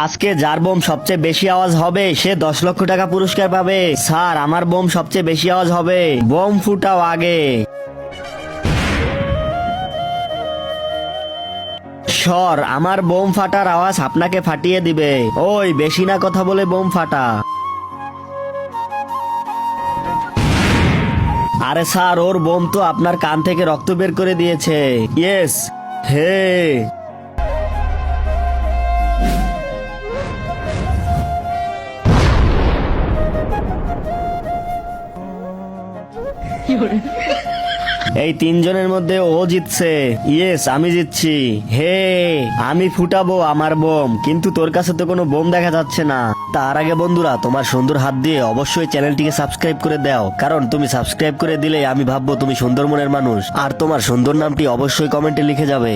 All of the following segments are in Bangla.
আজকে যার বোম সবচেয়ে বেশি আওয়াজ হবে সে 10 লক্ষ টাকা পুরস্কার পাবে। স্যার, আমার বোম সবচেয়ে বেশি আওয়াজ হবে, বোম ফুটাও আগে। সর, আমার বোম ফাটার আওয়াজ আপনাকে ফাটিয়ে দিবে। ওই বেশি না কথা বলে বোম ফাটা। আরে স্যার, ওর বোম তো আপনার কান থেকে রক্ত বের করে দিয়েছে। ইয়েস। হে। এই তিনজনের মধ্যে ও জিতছে। ইয়েস, আমি জিতছি। হে, আমি ফুটাবো আমার বোম, কিন্তু তোর কাছে তো কোনো বোম দেখা যাচ্ছে না। তার আগে বন্ধুরা, তোমার সুন্দর হাত দিয়ে অবশ্যই চ্যানেলটিকে সাবস্ক্রাইব করে দাও, কারণ তুমি সাবস্ক্রাইব করে দিলে আমি ভাববো তুমি সুন্দর মনের মানুষ, আর তোমার সুন্দর নামটি অবশ্যই কমেন্টে লিখে যাবে।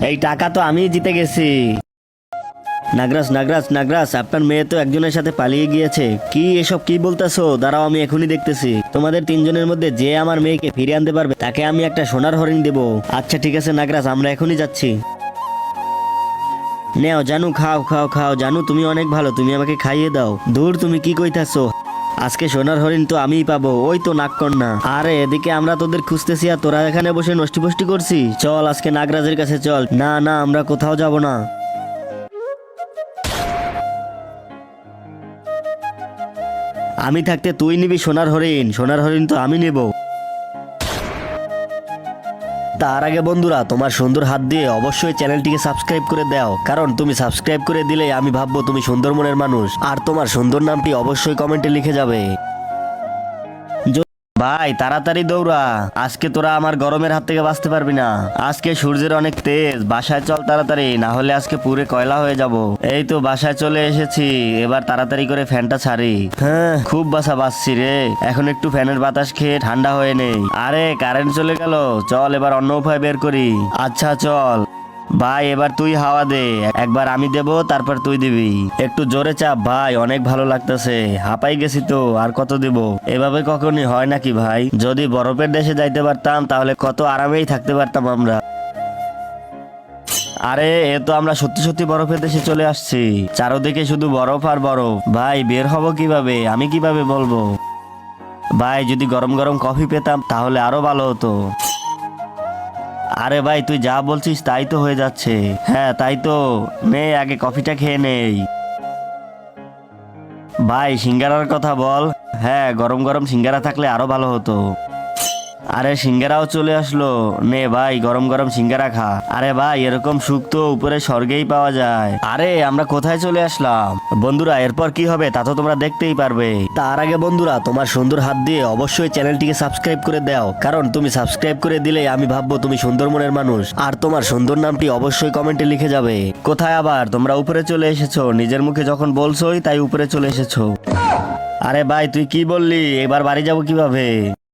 এই টাকা তো আমি জিতে গেছি। নাগরাজ নাগরাজ নাগরাজ, আপনার মেয়ে তো একজনের সাথে পালিয়ে গিয়েছে। কি এসব কি বলতেছো? দাঁড়াও, আমি এখনই দেখতেছি। তোমাদের তিনজনের মধ্যে যে আমার মেয়েকে ফিরিয়ে আনতে পারবে তাকে আমি একটা সোনার হরিণ দেব। আচ্ছা ঠিক আছে নাগরাজ, আমরা এখনই যাচ্ছি। নেও জানু, খাও খাও খাও। জানু, তুমি অনেক ভালো, তুমি আমাকে খাইয়ে দাও। দূর, তুমি কি কইতাছো? আজকে সোনার হরিণ তো আমিই পাবো। ওই তো নাগকন্যা। আরে এদিকে আমরা তোদের খুঁজতেছি আর তোরা এখানে বসে নষ্টি ফষ্টি করছি। চল আজকে নাগরাজের কাছে চল। না না, আমরা কোথাও যাব না। আমি থাকতে তুই নিবি সোনার হরিণ? সোনার হরিণ তো আমি নেব। তার আগে বন্ধুরা, তোমার সুন্দর হাত দিয়ে অবশ্যই চ্যানেলটিকে সাবস্ক্রাইব করে দাও, কারণ তুমি সাবস্ক্রাইব করে দিলে আমি ভাববো তুমি সুন্দর মনের মানুষ, আর তোমার সুন্দর নামটি অবশ্যই কমেন্টে লিখে যাবে। ভাই তাড়াতাড়ি দৌড়া, আজকে তোরা আমার গরমের হাত থেকে বাঁচতে পারবি না। আজকে সূর্যের অনেক তেজ, বাসায় চল তাড়াতাড়ি, না হলে আজকে পুরে কয়লা হয়ে যাব। এই তো বাসায় চলে এসেছি, এবার তাড়াতাড়ি করে ফ্যানটা ছাড়ি। হ্যাঁ, খুব বাসা বাঁচছি রে। এখন একটু ফ্যানের বাতাস খেয়ে ঠান্ডা হয়ে নেই। আরে কারেন্ট চলে গেল, চল এবার অন্য উপায় বের করি। আচ্ছা চল ভাই, এবার তুই হাওয়া দে। একবার আমি দেব, তারপর তুই দিবি। একটু জোরে চাপ ভাই, অনেক ভালো লাগতেছে। হাঁপাই গেছি তো, আর কত দেব? এভাবে কখনই হয় নাকি ভাই? যদি বরফের দেশে যাইতে পারতাম তাহলে কত আরামেই থাকতে পারতাম আমরা। আরে এ তো আমরা সত্যি সত্যি বরফের দেশে চলে আসছি। চারদিকে শুধু বরফ আর বরফ। ভাই বের হব কিভাবে? আমি কিভাবে বলবো? ভাই যদি গরম গরম কফি পেতাম তাহলে আরো ভালো হতো। আরে ভাই তুই যা বলছিস তাই তো হয়ে যাচ্ছে। হ্যাঁ তাই তো, নে আগে কফিটা খেয়ে নেই। ভাই সিঙ্গারার কথা বল। হ্যাঁ, গরম গরম সিঙ্গারা থাকলে আরো ভালো হতো। আরে সিঙ্গারাও চলে আসলো, নে ভাই গরম গরম সিঙ্গারা খা। আরে ভাই এরকম সুখ তো উপরে স্বর্গেই পাওয়া যায়। আরে আমরা কোথায় চলে আসলাম? বন্ধুরা এরপর কি হবে তা তো তোমরা দেখতেই পারবে। তার আগে বন্ধুরা, তোমার সুন্দর হাত দিয়ে অবশ্যই চ্যানেলটিকে সাবস্ক্রাইব করে দাও, কারণ তুমি সাবস্ক্রাইব করে দিলে আমি ভাববো তুমি সুন্দর মনের মানুষ, আর তোমার সুন্দর নামটি অবশ্যই কমেন্টে লিখে যাবে। কোথায় আবার তোমরা উপরে চলে এসেছো? নিজের মুখে যখন বলছোই তাই উপরে চলে এসেছো। আরে ভাই তুই কি বললি? এবার বাড়ি যাবো কিভাবে?